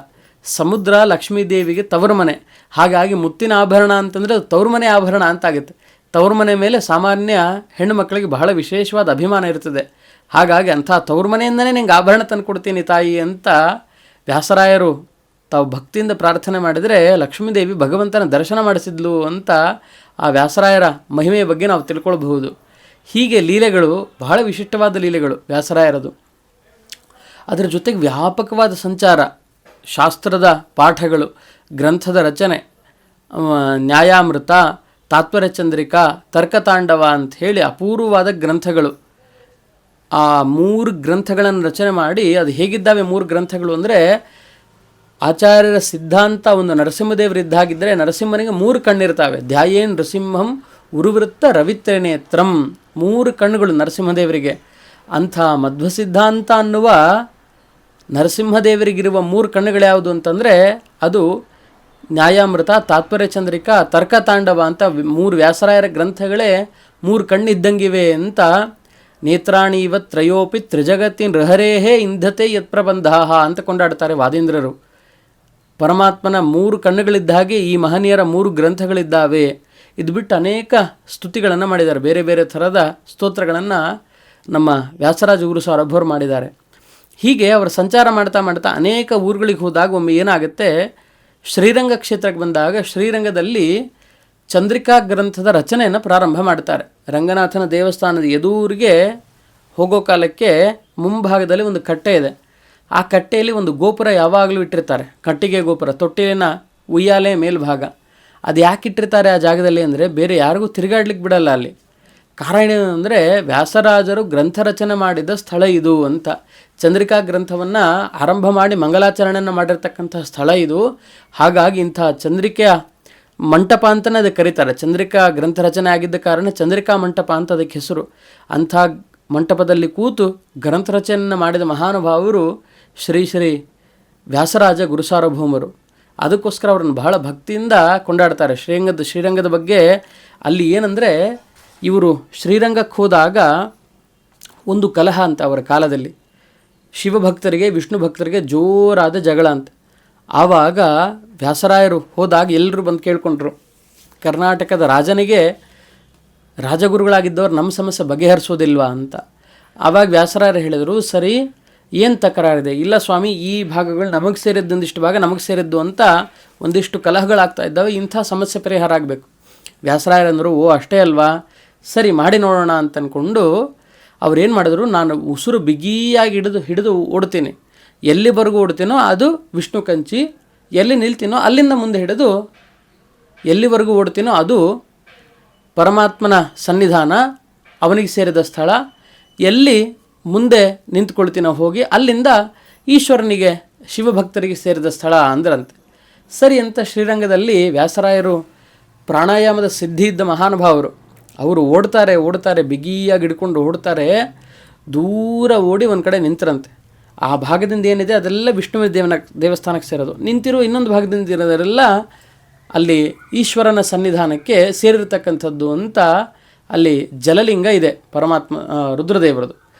ಸಮುದ್ರ ಲಕ್ಷ್ಮೀದೇವಿಗೆ ತವರು ಮನೆ. ಹಾಗಾಗಿ ಮುತ್ತಿನ ಆಭರಣ ಅಂತಂದರೆ ತವರು ಮನೆ ಆಭರಣ ಅಂತಾಗುತ್ತೆ. ತವರು ಮನೆ ಮೇಲೆ ಸಾಮಾನ್ಯ ಹೆಣ್ಣು ಮಕ್ಕಳಿಗೆ ಬಹಳ ವಿಶೇಷವಾದ ಅಭಿಮಾನ ಇರ್ತದೆ. ಹಾಗಾಗಿ ಅಂಥ ತವರು ಮನೆಯಿಂದನೇ ನಿಂಗೆ ಆಭರಣ ತಂದು ಕೊಡ್ತೀನಿ ತಾಯಿ ಅಂತ ವ್ಯಾಸರಾಯರು ತಾವು ಭಕ್ತಿಯಿಂದ ಪ್ರಾರ್ಥನೆ ಮಾಡಿದರೆ ಲಕ್ಷ್ಮೀದೇವಿ ಭಗವಂತನ ದರ್ಶನ ಮಾಡಿಸಿದ್ಲು ಅಂತ ಆ ವ್ಯಾಸರಾಯರ ಮಹಿಮೆಯ ಬಗ್ಗೆ ನಾವು ತಿಳ್ಕೊಳ್ಬಹುದು. ಹೀಗೆ ಲೀಲೆಗಳು ಬಹಳ ವಿಶಿಷ್ಟವಾದ ಲೀಲೆಗಳು ವ್ಯಾಸರಾಯರದು. ಅದರ ಜೊತೆಗೆ ವ್ಯಾಪಕವಾದ ಸಂಚಾರ, ಶಾಸ್ತ್ರದ ಪಾಠಗಳು, ಗ್ರಂಥದ ರಚನೆ, ನ್ಯಾಯಾಮೃತ, ತಾತ್ಪರ್ಯ ಚಂದ್ರಿಕಾ, ತರ್ಕತಾಂಡವ ಅಂತ ಹೇಳಿ ಅಪೂರ್ವವಾದ ಗ್ರಂಥಗಳು. ಆ 3 ಗ್ರಂಥಗಳನ್ನು ರಚನೆ ಮಾಡಿ, ಅದು ಹೇಗಿದ್ದಾವೆ 3 ಗ್ರಂಥಗಳು ಅಂದರೆ, ಆಚಾರ್ಯರ ಸಿದ್ಧಾಂತ ಒಂದು ನರಸಿಂಹದೇವರಿದ್ದಾಗಿದ್ದರೆ ನರಸಿಂಹನಿಗೆ 3 ಕಣ್ಣಿರ್ತಾವೆ. ಧ್ಯಾಯೇನ್ ನೃಸಿಂಹಂ ಉರುವೃತ್ತ ರವಿತ್ರನೇತ್ರಂ, 3 ಕಣ್ಣುಗಳು ನರಸಿಂಹದೇವರಿಗೆ. ಅಂಥ ಮಧ್ವ ಸಿದ್ಧಾಂತ ಅನ್ನುವ ನರಸಿಂಹದೇವರಿಗಿರುವ 3 ಕಣ್ಣುಗಳು ಯಾವುದು ಅಂತಂದರೆ, ಅದು ನ್ಯಾಯಾಮೃತ, ತಾತ್ಪರ್ಯ ಚಂದ್ರಿಕಾ, ತರ್ಕತಾಂಡವ ಅಂತ 3 ವ್ಯಾಸರಾಯರ ಗ್ರಂಥಗಳೇ 3 ಕಣ್ಣಿದ್ದಂಗಿವೆ ಅಂತ. ನೇತ್ರಾಣಿ ಇವ ತ್ರಯೋಪಿ ತ್ರಿಜಗತ್ತಿನ ರಹರೇಹೇ ಇಂಧತೆ ಯತ್ ಪ್ರಬಂಧಾಹ ಅಂತ ಕೊಂಡಾಡ್ತಾರೆ ವಾದೀಂದ್ರರು. ಪರಮಾತ್ಮನ 3 ಕಣ್ಣುಗಳಿದ್ದ ಹಾಗೆ ಈ ಮಹನೀಯರ 3 ಗ್ರಂಥಗಳಿದ್ದಾವೆ. ಇದು ಬಿಟ್ಟು ಅನೇಕ ಸ್ತುತಿಗಳನ್ನು ಮಾಡಿದ್ದಾರೆ, ಬೇರೆ ಬೇರೆ ಥರದ ಸ್ತೋತ್ರಗಳನ್ನು ನಮ್ಮ ವ್ಯಾಸರಾಜ ಗುರು ಸಾರಭ್ಯರು ಮಾಡಿದ್ದಾರೆ. ಹೀಗೆ ಅವರು ಸಂಚಾರ ಮಾಡ್ತಾ ಮಾಡ್ತಾ ಅನೇಕ ಊರುಗಳಿಗೆ ಹೋದಾಗ ಒಮ್ಮೆ ಏನಾಗುತ್ತೆ, ಶ್ರೀರಂಗ ಕ್ಷೇತ್ರಕ್ಕೆ ಬಂದಾಗ ಶ್ರೀರಂಗದಲ್ಲಿ ಚಂದ್ರಿಕಾ ಗ್ರಂಥದ ರಚನೆಯನ್ನು ಪ್ರಾರಂಭ ಮಾಡ್ತಾರೆ. ರಂಗನಾಥನ ದೇವಸ್ಥಾನದ ಎದುರಿಗೆ ಹೋಗೋ ಕಾಲಕ್ಕೆ ಮುಂಭಾಗದಲ್ಲಿ ಒಂದು ಕಟ್ಟೆ ಇದೆ. ಆ ಕಟ್ಟೆಯಲ್ಲಿ ಒಂದು ಗೋಪುರ ಯಾವಾಗಲೂ ಇಟ್ಟಿರ್ತಾರೆ, ಕಟ್ಟಿಗೆ ಗೋಪುರ, ತೊಟ್ಟಿಲಿನ ಉಯ್ಯಾಲೆ ಮೇಲ್ಭಾಗ. ಅದು ಯಾಕೆ ಇಟ್ಟಿರ್ತಾರೆ ಆ ಜಾಗದಲ್ಲಿ ಅಂದರೆ, ಬೇರೆ ಯಾರಿಗೂ ತಿರುಗಾಡ್ಲಿಕ್ಕೆ ಬಿಡಲ್ಲ ಅಲ್ಲಿ. ಕಾರಣ ಏನಂದರೆ, ವ್ಯಾಸರಾಜರು ಗ್ರಂಥ ರಚನೆ ಮಾಡಿದ ಸ್ಥಳ ಇದು ಅಂತ. ಚಂದ್ರಿಕಾ ಗ್ರಂಥವನ್ನು ಆರಂಭ ಮಾಡಿ ಮಂಗಲಾಚರಣೆಯನ್ನು ಮಾಡಿರ್ತಕ್ಕಂಥ ಸ್ಥಳ ಇದು. ಹಾಗಾಗಿ ಇಂಥ ಚಂದ್ರಿಕೆಯ ಮಂಟಪ ಅಂತಲೇ ಅದಕ್ಕೆ ಕರೀತಾರೆ. ಚಂದ್ರಿಕಾ ಗ್ರಂಥ ರಚನೆ ಆಗಿದ್ದ ಕಾರಣ ಚಂದ್ರಿಕಾ ಮಂಟಪ ಅಂತ ಅದಕ್ಕೆ ಹೆಸರು. ಅಂಥ ಮಂಟಪದಲ್ಲಿ ಕೂತು ಗ್ರಂಥ ರಚನೆಯನ್ನು ಮಾಡಿದ ಮಹಾನುಭಾವರು ಶ್ರೀ ಶ್ರೀ ವ್ಯಾಸರಾಜ ಗುರುಸಾರ್ವಭೌಮರು. ಅದಕ್ಕೋಸ್ಕರ ಅವ್ರನ್ನ ಬಹಳ ಭಕ್ತಿಯಿಂದ ಕೊಂಡಾಡ್ತಾರೆ. ಶ್ರೀರಂಗದ ಬಗ್ಗೆ ಅಲ್ಲಿ ಏನಂದರೆ, ಇವರು ಶ್ರೀರಂಗಕ್ಕೆ ಹೋದಾಗ ಒಂದು ಕಲಹ ಅಂತ ಅವರ ಕಾಲದಲ್ಲಿ. ಶಿವಭಕ್ತರಿಗೆ ವಿಷ್ಣು ಭಕ್ತರಿಗೆ ಜೋರಾದ ಜಗಳ ಅಂತ. ಆವಾಗ ವ್ಯಾಸರಾಯರು ಹೋದಾಗ ಎಲ್ಲರೂ ಬಂದು ಕೇಳಿಕೊಂಡ್ರು, ಕರ್ನಾಟಕದ ರಾಜನಿಗೆ ರಾಜಗುರುಗಳಾಗಿದ್ದವ್ರು ನಮ್ಮ ಸಮಸ್ಯೆ ಬಗೆಹರಿಸೋದಿಲ್ವಾ ಅಂತ. ಆವಾಗ ವ್ಯಾಸರಾಯರು ಹೇಳಿದರು, ಸರಿ ಏನು ತಕರಾರಿದೆ? ಇಲ್ಲ ಸ್ವಾಮಿ, ಈ ಭಾಗಗಳು ನಮಗೆ ಸೇರಿದ್ದು, ಒಂದಿಷ್ಟು ಭಾಗ ನಮಗೆ ಸೇರಿದ್ದು ಅಂತ ಒಂದಿಷ್ಟು ಕಲಹಗಳಾಗ್ತಾ ಇದ್ದಾವೆ, ಇಂಥ ಸಮಸ್ಯೆ ಪರಿಹಾರ ಆಗಬೇಕು. ವ್ಯಾಸರಾಯರಂದರು, ಓ ಅಷ್ಟೇ ಅಲ್ವಾ, ಸರಿ ಮಾಡಿ ನೋಡೋಣ ಅಂತ ಅಂದ್ಕೊಂಡು ಅವ್ರೇನು ಮಾಡಿದ್ರು, ನಾನು ಉಸಿರು ಬಿಗಿಯಾಗಿ ಹಿಡಿದು ಓಡ್ತೀನಿ, ಎಲ್ಲಿವರೆಗೂ ಓಡ್ತೀನೋ ಅದು ವಿಷ್ಣು ಕಂಚಿ, ಎಲ್ಲಿ ನಿಲ್ತೀನೋ ಅಲ್ಲಿಂದ ಮುಂದೆ ಹಿಡಿದು ಎಲ್ಲಿವರೆಗೂ ಓಡ್ತೀನೋ ಅದು ಪರಮಾತ್ಮನ ಸನ್ನಿಧಾನ, ಅವನಿಗೆ ಸೇರಿದ ಸ್ಥಳ. ಎಲ್ಲಿ ಮುಂದೆ ನಿಂತ್ಕೊಳ್ತೀನೋ ಹೋಗಿ ಅಲ್ಲಿಂದ ಈಶ್ವರನಿಗೆ, ಶಿವಭಕ್ತರಿಗೆ ಸೇರಿದ ಸ್ಥಳ ಅಂದ್ರಂತೆ. ಸರಿ ಅಂತ ಶ್ರೀರಂಗದಲ್ಲಿ ವ್ಯಾಸರಾಯರು ಪ್ರಾಣಾಯಾಮದ ಸಿದ್ಧಿ ಇದ್ದ ಮಹಾನುಭಾವರು. ಅವರು ಓಡ್ತಾರೆ, ಬಿಗಿಯಾಗಿ ಹಿಡ್ಕೊಂಡು ಓಡ್ತಾರೆ. ದೂರ ಓಡಿ ಒಂದು ಕಡೆ ನಿಂತರಂತೆ. ಆ ಭಾಗದಿಂದ ಏನಿದೆ ಅದೆಲ್ಲ ವಿಷ್ಣುವಿನ ದೇವಸ್ಥಾನಕ್ಕೆ ಸೇರೋದು. ನಿಂತಿರೋ ಇನ್ನೊಂದು ಭಾಗದಿಂದ ಇರೋದರೆಲ್ಲ ಅಲ್ಲಿ ಈಶ್ವರನ ಸನ್ನಿಧಾನಕ್ಕೆ ಸೇರಿರ್ತಕ್ಕಂಥದ್ದು ಅಂತ. ಅಲ್ಲಿ ಜಲಲಿಂಗ ಇದೆ, ಪರಮಾತ್ಮ ರುದ್ರದೇವರದು,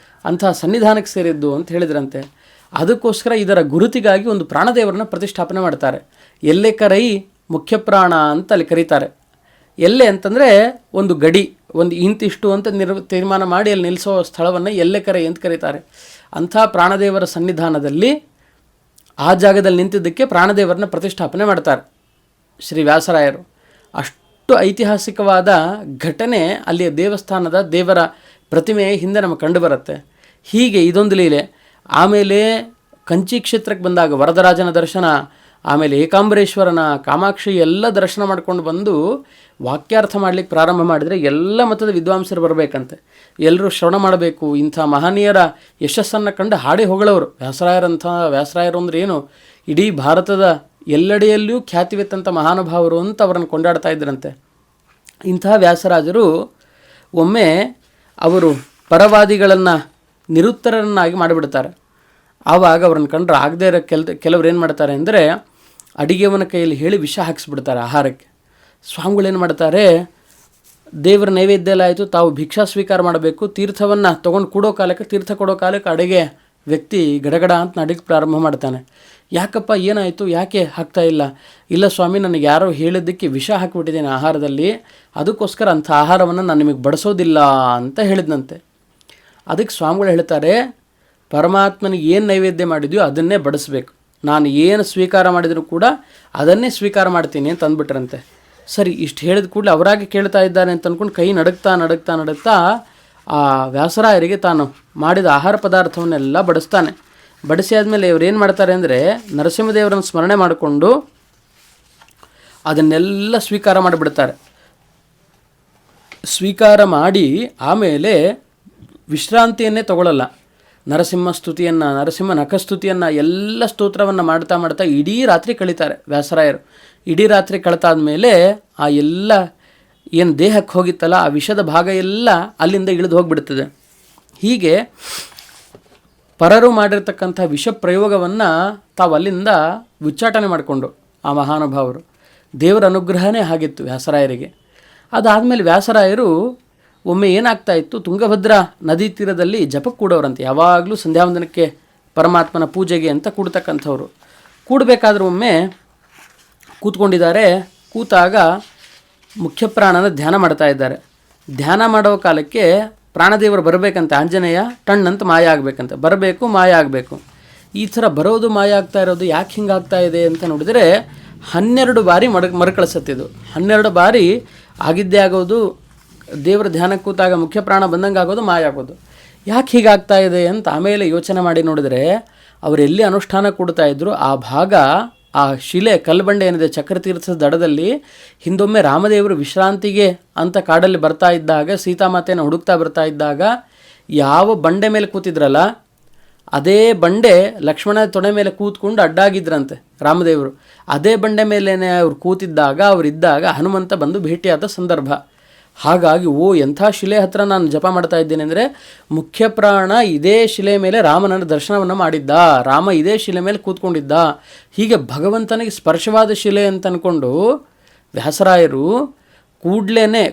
ಅಂಥ ಸನ್ನಿಧಾನಕ್ಕೆ ಸೇರಿದ್ದು ಅಂತ ಹೇಳಿದ್ರಂತೆ. ಅದಕ್ಕೋಸ್ಕರ ಇದರ ಗುರುತಿಗಾಗಿ ಒಂದು ಪ್ರಾಣದೇವರನ್ನ ಪ್ರತಿಷ್ಠಾಪನೆ ಮಾಡ್ತಾರೆ. ಎಲ್ಲೆಕರೈ ಮುಖ್ಯ ಪ್ರಾಣ ಅಂತ ಅಲ್ಲಿ ಕರೀತಾರೆ. ಎಲ್ಲೆ ಅಂತಂದರೆ ಒಂದು ಗಡಿ, ಒಂದು ಇಂತಿಷ್ಟು ಅಂತ ತೀರ್ಮಾನ ಮಾಡಿ ಅಲ್ಲಿ ನಿಲ್ಲಿಸೋ ಸ್ಥಳವನ್ನು ಎಲ್ಲೆಕರೈ ಅಂತ ಕರೀತಾರೆ. ಅಂಥ ಪ್ರಾಣದೇವರ ಸನ್ನಿಧಾನದಲ್ಲಿ ಆ ಜಾಗದಲ್ಲಿ ನಿಂತಿದ್ದಕ್ಕೆ ಪ್ರಾಣದೇವರನ್ನ ಪ್ರತಿಷ್ಠಾಪನೆ ಮಾಡ್ತಾರೆ ಶ್ರೀ ವ್ಯಾಸರಾಯರು. ಅಷ್ಟು ಐತಿಹಾಸಿಕವಾದ ಘಟನೆ ಅಲ್ಲಿಯ ದೇವಸ್ಥಾನದ ದೇವರ ಪ್ರತಿಮೆಯ ಹಿಂದೆ ನಮಗೆ ಕಂಡುಬರುತ್ತೆ. ಹೀಗೆ ಇದೊಂದು ಲೀಲೆ. ಆಮೇಲೆ ಕಂಚಿ ಕ್ಷೇತ್ರಕ್ಕೆ ಬಂದಾಗ ವರದರಾಜನ ದರ್ಶನ, ಆಮೇಲೆ ಏಕಾಂಬರೇಶ್ವರನ, ಕಾಮಾಕ್ಷಿ ಎಲ್ಲ ದರ್ಶನ ಮಾಡ್ಕೊಂಡು ಬಂದು ವಾಕ್ಯಾರ್ಥ ಮಾಡಲಿಕ್ಕೆ ಪ್ರಾರಂಭ ಮಾಡಿದರೆ ಎಲ್ಲ ಮತದ ವಿದ್ವಾಂಸರು ಬರಬೇಕಂತೆ, ಎಲ್ಲರೂ ಶ್ರವಣ ಮಾಡಬೇಕು. ಇಂಥ ಮಹನೀಯರ ಯಶಸ್ಸನ್ನು ಕಂಡು ಹಾಡಿ ಹೊಗಳವರು. ವ್ಯಾಸರಾಯರು ಅಂದರೆ ಏನು, ಇಡೀ ಭಾರತದ ಎಲ್ಲೆಡೆಯಲ್ಲಿಯೂ ಖ್ಯಾತಿವೆತ್ತಂಥ ಮಹಾನುಭಾವರು ಅಂತ ಅವರನ್ನು ಕೊಂಡಾಡ್ತಾ ಇದ್ರಂತೆ. ಇಂತಹ ವ್ಯಾಸರಾಜರು ಒಮ್ಮೆ ಅವರು ಪರವಾದಿಗಳನ್ನು ನಿರುತ್ತರನ್ನಾಗಿ ಮಾಡಿಬಿಡ್ತಾರೆ. ಆವಾಗ ಅವ್ರನ್ನ ಕಂಡ್ರೆ ಆಗದೇ ಇರೋ ಕೆಲವ್ರು ಏನು ಮಾಡ್ತಾರೆ ಅಂದರೆ ಅಡಿಗೆಯವನ ಕೈಯಲ್ಲಿ ಹೇಳಿ ವಿಷ ಹಾಕಿಸ್ಬಿಡ್ತಾರೆ ಆಹಾರಕ್ಕೆ. ಸ್ವಾಮಿಗಳೇನು ಮಾಡ್ತಾರೆ, ದೇವರ ನೈವೇದ್ಯ ಎಲ್ಲ ಆಯಿತು, ತಾವು ಭಿಕ್ಷಾ ಸ್ವೀಕಾರ ಮಾಡಬೇಕು, ತೀರ್ಥವನ್ನು ತೊಗೊಂಡು ತೀರ್ಥ ಕೊಡೋ ಕಾಲಕ್ಕೆ ಅಡುಗೆ ವ್ಯಕ್ತಿ ಗಡಗಡ ಅಂತ ನಡಿಗೆ ಪ್ರಾರಂಭ ಮಾಡ್ತಾನೆ. ಯಾಕಪ್ಪ ಏನಾಯಿತು, ಯಾಕೆ ಹಾಕ್ತಾ ಇಲ್ಲ? ಇಲ್ಲ ಸ್ವಾಮಿ, ನನಗೆ ಯಾರೋ ಹೇಳಿದ್ದಕ್ಕೆ ವಿಷ ಹಾಕಿಬಿಟ್ಟಿದ್ದೇನೆ ಆಹಾರದಲ್ಲಿ, ಅದಕ್ಕೋಸ್ಕರ ಅಂಥ ಆಹಾರವನ್ನು ನಾನು ನಿಮಗೆ ಬಡಿಸೋದಿಲ್ಲ ಅಂತ ಹೇಳಿದ್ನಂತೆ. ಅದಕ್ಕೆ ಸ್ವಾಮಿಗಳು ಹೇಳ್ತಾರೆ, ಪರಮಾತ್ಮನಿಗೆ ಏನು ನೈವೇದ್ಯ ಮಾಡಿದೆಯೋ ಅದನ್ನೇ ಬಡಿಸ್ಬೇಕು, ನಾನು ಏನು ಸ್ವೀಕಾರ ಮಾಡಿದರೂ ಕೂಡ ಅದನ್ನೇ ಸ್ವೀಕಾರ ಮಾಡ್ತೀನಿ ಅಂತ ಅಂದ್ಬಿಟ್ರಂತೆ. ಸರಿ, ಇಷ್ಟು ಹೇಳಿದ ಕೂಡಲೇ ಅವರಾಗೆ ಕೇಳ್ತಾ ಇದ್ದಾರೆ ಅಂತ ಅಂದ್ಕೊಂಡು ಕೈ ನಡುಗ್ತಾ ಆ ವ್ಯಾಸರಾಯರಿಗೆ ತಾನು ಮಾಡಿದ ಆಹಾರ ಪದಾರ್ಥವನ್ನೆಲ್ಲ ಬಡಿಸ್ತಾನೆ. ಬಡಿಸಿ ಆದಮೇಲೆ ಇವ್ರು ಏನು ಮಾಡ್ತಾರೆ ಅಂದರೆ ನರಸಿಂಹದೇವರನ್ನು ಸ್ಮರಣೆ ಮಾಡಿಕೊಂಡು ಅದನ್ನೆಲ್ಲ ಸ್ವೀಕಾರ ಮಾಡಿಬಿಡ್ತಾರೆ. ಸ್ವೀಕಾರ ಮಾಡಿ ಆಮೇಲೆ ವಿಶ್ರಾಂತಿಯನ್ನೇ ತಗೊಳ್ಳಲ್ಲ. ನರಸಿಂಹ ನಖಸ್ತುತಿಯನ್ನು ಎಲ್ಲ ಸ್ತೋತ್ರವನ್ನು ಮಾಡ್ತಾ ಇಡೀ ರಾತ್ರಿ ಕಳೀತಾರೆ ವ್ಯಾಸರಾಯರು. ಇಡೀ ರಾತ್ರಿ ಕಳೆತಾದ್ಮೇಲೆ ಆ ಎಲ್ಲ ಏನು ದೇಹಕ್ಕೆ ಹೋಗಿತ್ತಲ್ಲ ಆ ವಿಷದ ಭಾಗ ಎಲ್ಲ ಅಲ್ಲಿಂದ ಇಳಿದು ಹೋಗಿಬಿಡ್ತದೆ. ಹೀಗೆ ಪರರು ಮಾಡಿರ್ತಕ್ಕಂಥ ವಿಷ ಪ್ರಯೋಗವನ್ನು ತಾವು ಅಲ್ಲಿಂದ ಉಚ್ಚಾಟನೆ ಮಾಡಿಕೊಂಡು ಆ ಮಹಾನುಭಾವರು, ದೇವರ ಅನುಗ್ರಹನೇ ಆಗಿತ್ತು ವ್ಯಾಸರಾಯರಿಗೆ. ಅದಾದಮೇಲೆ ವ್ಯಾಸರಾಯರು ಒಮ್ಮೆ ಏನಾಗ್ತಾ ಇತ್ತು, ತುಂಗಭದ್ರಾ ನದಿ ತೀರದಲ್ಲಿ ಜಪಕ್ಕೆ ಕೂಡೋರಂತೆ. ಯಾವಾಗಲೂ ಸಂಧ್ಯಾವಂದನಕ್ಕೆ ಪರಮಾತ್ಮನ ಪೂಜೆಗೆ ಅಂತ ಕೂಡ್ತಕ್ಕಂಥವ್ರು. ಕೂಡಬೇಕಾದ್ರೂ ಒಮ್ಮೆ ಕೂತ್ಕೊಂಡಿದ್ದಾರೆ. ಕೂತಾಗ ಮುಖ್ಯ ಪ್ರಾಣನ ಧ್ಯಾನ ಮಾಡ್ತಾ ಇದ್ದಾರೆ. ಧ್ಯಾನ ಮಾಡೋ ಕಾಲಕ್ಕೆ ಪ್ರಾಣದೇವರು ಬರಬೇಕಂತೆ. ಆಂಜನೇಯ ಟಣ್ಣಂತ ಮಾಯ ಆಗಬೇಕಂತೆ, ಬರಬೇಕು ಮಾಯ ಆಗಬೇಕು. ಈ ಥರ ಬರೋದು ಮಾಯ ಆಗ್ತಾ ಇರೋದು ಯಾಕೆ ಹಿಂಗಾಗ್ತಾ ಇದೆ ಅಂತ ನೋಡಿದರೆ 12 ಬಾರಿ ಮರುಕಳಿಸತ್ತಿದ್ದು. 12 ಬಾರಿ ಆಗಿದ್ದೇ ಆಗೋದು, ದೇವರ ಧ್ಯಾನಕ್ಕೆ ಕೂತಾಗ ಮುಖ್ಯ ಪ್ರಾಣ ಬಂದಂಗೆ ಆಗೋದು, ಮಾಯ ಆಗೋದು. ಯಾಕೆ ಹೀಗಾಗ್ತಾ ಇದೆ ಅಂತ ಆಮೇಲೆ ಯೋಚನೆ ಮಾಡಿ ನೋಡಿದರೆ ಅವರೆಲ್ಲಿ ಅನುಷ್ಠಾನ ಕೊಡ್ತಾ ಇದ್ರು ಆ ಭಾಗ, ಆ ಶಿಲೆ ಕಲ್ಬಂಡೆ ಏನಿದೆ ಚಕ್ರತೀರ್ಥದ ದಡದಲ್ಲಿ, ಹಿಂದೊಮ್ಮೆ ರಾಮದೇವರು ವಿಶ್ರಾಂತಿಗೆ ಅಂತ ಕಾಡಲ್ಲಿ ಬರ್ತಾ ಇದ್ದಾಗ, ಸೀತಾಮಾತೆಯನ್ನು ಹುಡುಕ್ತಾ ಬರ್ತಾ ಇದ್ದಾಗ ಯಾವ ಬಂಡೆ ಮೇಲೆ ಕೂತಿದ್ರಲ್ಲ ಅದೇ ಬಂಡೆ ಲಕ್ಷ್ಮಣ ತೊಡೆ ಮೇಲೆ ಕೂತ್ಕೊಂಡು ಅಡ್ಡಾಗಿದ್ರಂತೆ ರಾಮದೇವರು. ಅದೇ ಬಂಡೆ ಮೇಲೇ ಅವ್ರು ಕೂತಿದ್ದಾಗ, ಅವರಿದ್ದಾಗ ಹನುಮಂತ ಬಂದು ಭೇಟಿಯಾದ ಸಂದರ್ಭ. ಹಾಗಾಗಿ ಎಂಥ ಶಿಲೆ ಹತ್ರ ನಾನು ಜಪ ಮಾಡ್ತಾ ಇದ್ದೇನೆ ಅಂದರೆ ಮುಖ್ಯ ಪ್ರಾಣ ಇದೇ ಶಿಲೆ ಮೇಲೆ ರಾಮನ ದರ್ಶನವನ್ನು ಮಾಡಿದ್ದ, ರಾಮ ಇದೇ ಶಿಲೆ ಮೇಲೆ ಕೂತ್ಕೊಂಡಿದ್ದ. ಹೀಗೆ ಭಗವಂತನಿಗೆ ಸ್ಪರ್ಶವಾದ ಶಿಲೆ ಅಂತ ಅಂದ್ಕೊಂಡು ವ್ಯಾಸರಾಯರು ಕೂಡಲೇ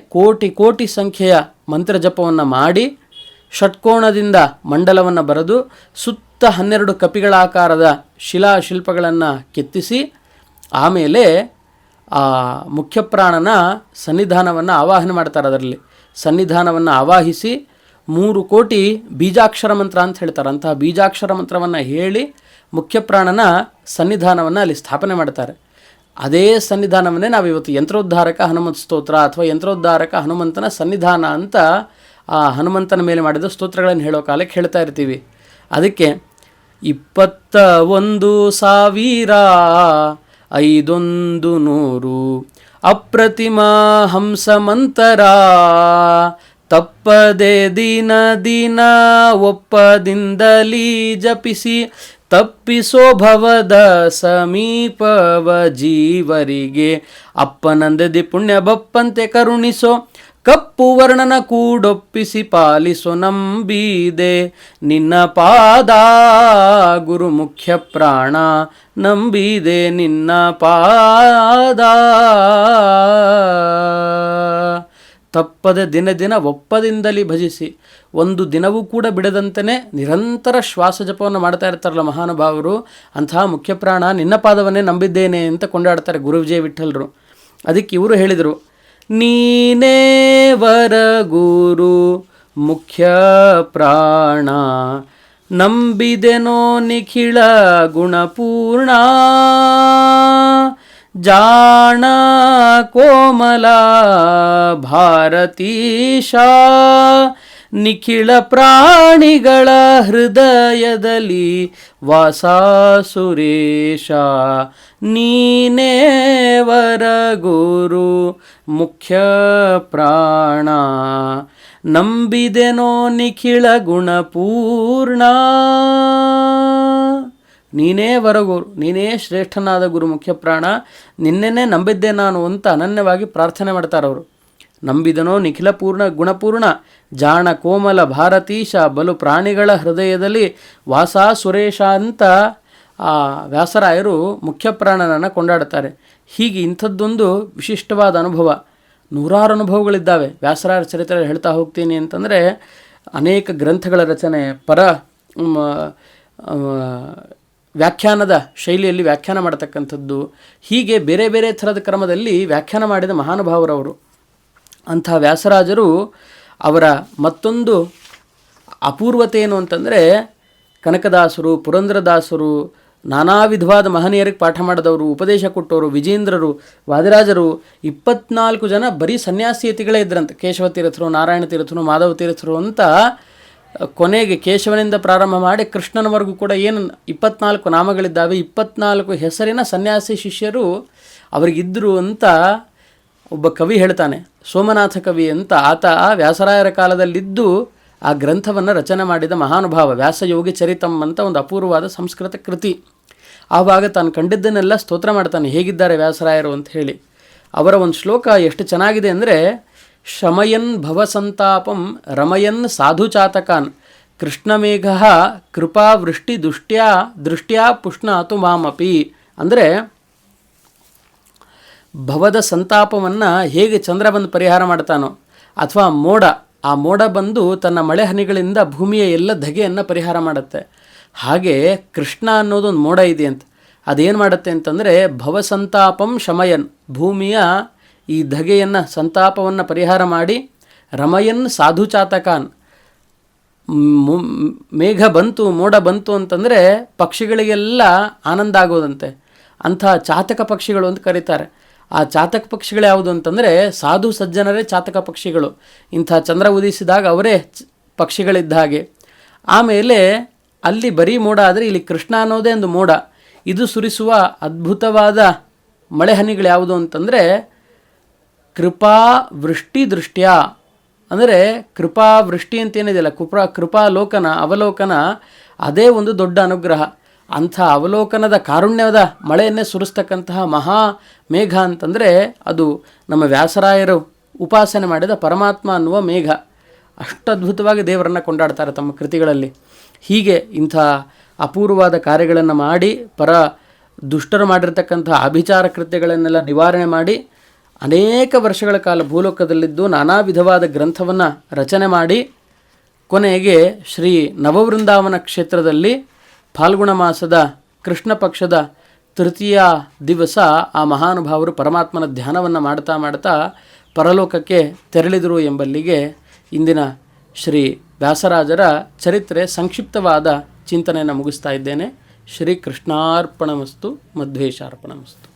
ಕೋಟಿ ಸಂಖ್ಯೆಯ ಮಂತ್ರ ಜಪವನ್ನು ಮಾಡಿ ಷಟ್ಕೋಣದಿಂದ ಮಂಡಲವನ್ನು ಬರೆದು ಸುತ್ತ 12 ಕಪಿಗಳ ಆಕಾರದ ಶಿಲ್ಪಗಳನ್ನು ಕೆತ್ತಿಸಿ ಆಮೇಲೆ ಆ ಮುಖ್ಯ ಪ್ರಾಣನ ಸನ್ನಿಧಾನವನ್ನು ಆವಾಹನೆ ಮಾಡ್ತಾರೆ. ಅದರಲ್ಲಿ ಸನ್ನಿಧಾನವನ್ನು ಆವಾಹಿಸಿ 3 ಕೋಟಿ ಬೀಜಾಕ್ಷರ ಮಂತ್ರ ಅಂತ ಹೇಳ್ತಾರೆ. ಅಂತಹ ಬೀಜಾಕ್ಷರ ಮಂತ್ರವನ್ನು ಹೇಳಿ ಮುಖ್ಯ ಪ್ರಾಣನ ಸನ್ನಿಧಾನವನ್ನು ಅಲ್ಲಿ ಸ್ಥಾಪನೆ ಮಾಡ್ತಾರೆ. ಅದೇ ಸನ್ನಿಧಾನವನ್ನೇ ನಾವು ಇವತ್ತು ಯಂತ್ರೋದ್ಧಾರಕ ಹನುಮಂತ ಸ್ತೋತ್ರ ಅಥವಾ ಯಂತ್ರೋದ್ಧಾರಕ ಹನುಮಂತನ ಸನ್ನಿಧಾನ ಅಂತ ಆ ಹನುಮಂತನ ಮೇಲೆ ಮಾಡಿದ ಸ್ತೋತ್ರಗಳನ್ನು ಹೇಳೋ ಕಾಲಕ್ಕೆ ಹೇಳ್ತಾ ಇರ್ತೀವಿ. ಅದಕ್ಕೆ 21,500 ಅಪ್ರತಿಮ ಹಂಸಮಂತರ ತಪ್ಪದೆ ದಿನ ಒಪ್ಪದಿಂದಲೀ ಜಪಿಸಿ ತಪ್ಪಿಸೋ ಭವದ ಸಮೀಪವ ಜೀವರಿಗೆ ಅಪ್ಪನಂದದಿ ಪುಣ್ಯ ಬಪ್ಪಂತೆ ಕರುಣಿಸೋ ಕಪ್ಪು ವರ್ಣನ ಕೂಡೊಪ್ಪಿಸಿ ಪಾಲಿಸೋ ನಂಬಿದೆ ನಿನ್ನ ಪಾದ ಗುರು ಮುಖ್ಯ ಪ್ರಾಣ ನಂಬಿದೆ ನಿನ್ನ ಪಾದ ತಪ್ಪದೆ ದಿನ ದಿನ ಒಪ್ಪದಿಂದಲೇ ಭಜಿಸಿ, ಒಂದು ದಿನವೂ ಕೂಡ ಬಿಡದಂತೆಯೇ ನಿರಂತರ ಶ್ವಾಸ ಜಪವನ್ನು ಮಾಡ್ತಾ ಇರ್ತಾರಲ್ಲ ಮಹಾನುಭಾವರು, ಅಂತಹ ಮುಖ್ಯಪ್ರಾಣ ನಿನ್ನ ಪಾದವನ್ನೇ ನಂಬಿದ್ದೇನೆ ಅಂತ ಕೊಂಡಾಡ್ತಾರೆ ಗುರು ವಿಜಯ ವಿಠಲರು. ಅದಕ್ಕೆ ಇವರು ಹೇಳಿದರು, ನೀನೇ ವರ ಗುರು ಮುಖ್ಯ ಪ್ರಾಣ, ನಂಬಿದೆನೋ ನಿಖಿಳ ಗುಣಪೂರ್ಣ, ಜಾಣ ಕೋಮಲ ಭಾರತೀಶ, ನಿಖಿಳ ಪ್ರಾಣಿಗಳ ಹೃದಯದಲ್ಲಿ ವಾಸ ಸುರೇಶ, ನೀನೇ ವರ ಗುರು ಮುಖ್ಯ ಪ್ರಾಣ, ನಂಬಿದೆನೋ ನಿಖಿಳ ಗುಣಪೂರ್ಣ. ನೀನೇ ವರಗುರು, ನೀನೇ ಶ್ರೇಷ್ಠನಾದ ಗುರು ಮುಖ್ಯ ಪ್ರಾಣ, ನಿನ್ನೆನೇ ನಂಬಿದ್ದೆ ನಾನು ಅಂತ ಅನನ್ಯವಾಗಿ ಪ್ರಾರ್ಥನೆ ಮಾಡ್ತಾರವರು. ನಂಬಿದನೋ ನಿಖಿಲ ಪೂರ್ಣ ಗುಣಪೂರ್ಣ, ಜಾಣ ಕೋಮಲ ಭಾರತೀಶ, ಬಲು ಪ್ರಾಣಿಗಳ ಹೃದಯದಲ್ಲಿ ವಾಸ ಸುರೇಶ ಅಂತ ಆ ವ್ಯಾಸರಾಯರು ಮುಖ್ಯ ಪ್ರಾಣನನ್ನು ಕೊಂಡಾಡ್ತಾರೆ. ಹೀಗೆ ಇಂಥದ್ದೊಂದು ವಿಶಿಷ್ಟವಾದ ಅನುಭವ, ನೂರಾರು ಅನುಭವಗಳಿದ್ದಾವೆ. ವ್ಯಾಸರಾಯರ ಚರಿತ್ರೆ ಹೇಳ್ತಾ ಹೋಗ್ತೀನಿ ಅಂತಂದರೆ ಅನೇಕ ಗ್ರಂಥಗಳ ರಚನೆ, ವ್ಯಾಖ್ಯಾನದ ಶೈಲಿಯಲ್ಲಿ ವ್ಯಾಖ್ಯಾನ ಮಾಡತಕ್ಕಂಥದ್ದು, ಹೀಗೆ ಬೇರೆ ಬೇರೆ ಥರದ ಕ್ರಮದಲ್ಲಿ ವ್ಯಾಖ್ಯಾನ ಮಾಡಿದ ಮಹಾನುಭಾವರವರು. ಅಂಥ ವ್ಯಾಸರಾಜರು ಅವರ ಮತ್ತೊಂದು ಅಪೂರ್ವತೆ ಏನು ಅಂತಂದರೆ, ಕನಕದಾಸರು, ಪುರಂದರದಾಸರು, ನಾನಾ ವಿಧವಾದ ಮಹನೀಯರಿಗೆ ಪಾಠ ಮಾಡಿದವರು, ಉಪದೇಶ ಕೊಟ್ಟವರು, ವಿಜೇಂದ್ರರು, ವಾದಿರಾಜರು, 24 ಜನ ಬರೀ ಸನ್ಯಾಸಿಯತಿಗಳೇ ಇದ್ರಂತೆ. ಕೇಶವ ತೀರ್ಥರು, ನಾರಾಯಣ ತೀರ್ಥರು, ಮಾಧವ ತೀರ್ಥರು ಅಂತ ಕೊನೆಗೆ ಕೇಶವನಿಂದ ಪ್ರಾರಂಭ ಮಾಡಿ ಕೃಷ್ಣನವರೆಗೂ ಕೂಡ ಏನು 24 ನಾಮಗಳಿದ್ದಾವೆ, 24 ಹೆಸರಿನ ಸನ್ಯಾಸಿ ಶಿಷ್ಯರು ಅವರಿಗಿದ್ದರು ಅಂತ ಒಬ್ಬ ಕವಿ ಹೇಳ್ತಾನೆ, ಸೋಮನಾಥ ಕವಿ ಅಂತ. ಆತ ವ್ಯಾಸರಾಯರ ಕಾಲದಲ್ಲಿದ್ದು ಆ ಗ್ರಂಥವನ್ನು ರಚನೆ ಮಾಡಿದ ಮಹಾನುಭಾವ. ವ್ಯಾಸಯೋಗಿ ಚರಿತಂ ಅಂತ ಒಂದು ಅಪೂರ್ವವಾದ ಸಂಸ್ಕೃತ ಕೃತಿ. ಆವಾಗ ತಾನು ಕಂಡಿದ್ದನ್ನೆಲ್ಲ ಸ್ತೋತ್ರ ಮಾಡ್ತಾನೆ, ಹೇಗಿದ್ದಾರೆ ವ್ಯಾಸರಾಯರು ಅಂತ ಹೇಳಿ. ಅವರ ಒಂದು ಶ್ಲೋಕ ಎಷ್ಟು ಚೆನ್ನಾಗಿದೆ ಅಂದರೆ, ಶಮಯನ್ ಭವಸಂತಾಪಂ ರಮಯನ್ ಸಾಧುಚಾತಕಾನ್, ಕೃಷ್ಣಮೇಘ ಕೃಪಾ ವೃಷ್ಟಿ ದೃಷ್ಟ್ಯಾ ಪುಷ್ಣಾತು ಮಾಮಪಿ. ಅಂದರೆ ಭವದ ಸಂತಾಪವನ್ನು ಹೇಗೆ ಚಂದ್ರ ಬಂದು ಪರಿಹಾರ ಮಾಡ್ತಾನೋ, ಅಥವಾ ಮೋಡ, ಆ ಮೋಡ ಬಂದು ತನ್ನ ಮಳೆ ಹನಿಗಳಿಂದ ಭೂಮಿಯ ಎಲ್ಲ ಧಗೆಯನ್ನು ಪರಿಹಾರ ಮಾಡುತ್ತೆ, ಹಾಗೆ ಕೃಷ್ಣ ಅನ್ನೋದು ಒಂದು ಮೋಡ ಇದೆ ಅಂತ. ಅದೇನು ಮಾಡುತ್ತೆ ಅಂತಂದರೆ ಭವಸಂತಾಪಂ ಶಮಯನ್, ಭೂಮಿಯ ಈ ಧಗೆಯನ್ನು ಸಂತಾಪವನ್ನು ಪರಿಹಾರ ಮಾಡಿ, ರಮಯನ್ ಸಾಧುಚಾತಕಾನ್, ಮೇಘ ಬಂತು ಮೋಡ ಬಂತು ಅಂತಂದರೆ ಪಕ್ಷಿಗಳಿಗೆಲ್ಲ ಆನಂದ ಆಗೋದಂತೆ. ಅಂಥ ಚಾತಕ ಪಕ್ಷಿಗಳು ಅಂತ ಕರೀತಾರೆ. ಆ ಚಾತಕ ಪಕ್ಷಿಗಳು ಯಾವುದು ಅಂತಂದರೆ ಸಾಧು ಸಜ್ಜನರೇ ಚಾತಕ ಪಕ್ಷಿಗಳು. ಇಂಥ ಚಂದ್ರ ಉದಿಸಿದಾಗ ಅವರೇ ಪಕ್ಷಿಗಳಿದ್ದ ಹಾಗೆ. ಆಮೇಲೆ ಅಲ್ಲಿ ಬರೀ ಮೋಡ ಆದರೆ ಇಲ್ಲಿ ಕೃಷ್ಣ ಅನ್ನೋದೇ ಒಂದು ಮೋಡ. ಇದು ಸುರಿಸುವ ಅದ್ಭುತವಾದ ಮಳೆ ಹನಿಗಳು ಯಾವುದು ಅಂತಂದರೆ ಕೃಪಾ ವೃಷ್ಟಿ ದೃಷ್ಟ್ಯಾ. ಅಂದರೆ ಕೃಪಾ ವೃಷ್ಟಿ ಅಂತೇನಿದೆಯಲ್ಲ, ಕೃಪಾಲೋಕನ ಅವಲೋಕನ, ಅದೇ ಒಂದು ದೊಡ್ಡ ಅನುಗ್ರಹ. ಅಂಥ ಅವಲೋಕನದ ಕಾರುಣ್ಯದ ಮಳೆಯನ್ನೇ ಸುರಿಸ್ತಕ್ಕಂತಹ ಮಹಾ ಮೇಘ ಅಂತಂದರೆ ಅದು ನಮ್ಮ ವ್ಯಾಸರಾಯರು ಉಪಾಸನೆ ಮಾಡಿದ ಪರಮಾತ್ಮ ಅನ್ನುವ ಮೇಘ. ಅಷ್ಟು ಅದ್ಭುತವಾಗಿ ದೇವರನ್ನು ಕೊಂಡಾಡ್ತಾರೆ ತಮ್ಮ ಕೃತಿಗಳಲ್ಲಿ. ಹೀಗೆ ಇಂಥ ಅಪೂರ್ವವಾದ ಕಾರ್ಯಗಳನ್ನು ಮಾಡಿ, ದುಷ್ಟರು ಮಾಡಿರ್ತಕ್ಕಂಥ ಅಭಿಚಾರ ಕೃತ್ಯಗಳನ್ನೆಲ್ಲ ನಿವಾರಣೆ ಮಾಡಿ, ಅನೇಕ ವರ್ಷಗಳ ಕಾಲ ಭೂಲೋಕದಲ್ಲಿದ್ದು ನಾನಾ ವಿಧವಾದ ಗ್ರಂಥವನ್ನು ರಚನೆ ಮಾಡಿ, ಕೊನೆಗೆ ಶ್ರೀ ನವವೃಂದಾವನ ಕ್ಷೇತ್ರದಲ್ಲಿ ಫಾಲ್ಗುಣ ಮಾಸದ ಕೃಷ್ಣ ಪಕ್ಷದ ತೃತೀಯ ದಿವಸ ಆ ಮಹಾನುಭಾವರು ಪರಮಾತ್ಮನ ಧ್ಯಾನವನ್ನು ಮಾಡ್ತಾ ಮಾಡ್ತಾ ಪರಲೋಕಕ್ಕೆ ತೆರಳಿದರು ಎಂಬಲ್ಲಿಗೆ ಇಂದಿನ ಶ್ರೀ ವ್ಯಾಸರಾಜರ ಚರಿತ್ರೆ ಸಂಕ್ಷಿಪ್ತವಾದ ಚಿಂತನೆಯನ್ನು ಮುಗಿಸ್ತಾ ಇದ್ದೇನೆ. ಶ್ರೀ ಕೃಷ್ಣಾರ್ಪಣಮಸ್ತು, ಮಧ್ವೇಶಾರ್ಪಣಮಸ್ತು.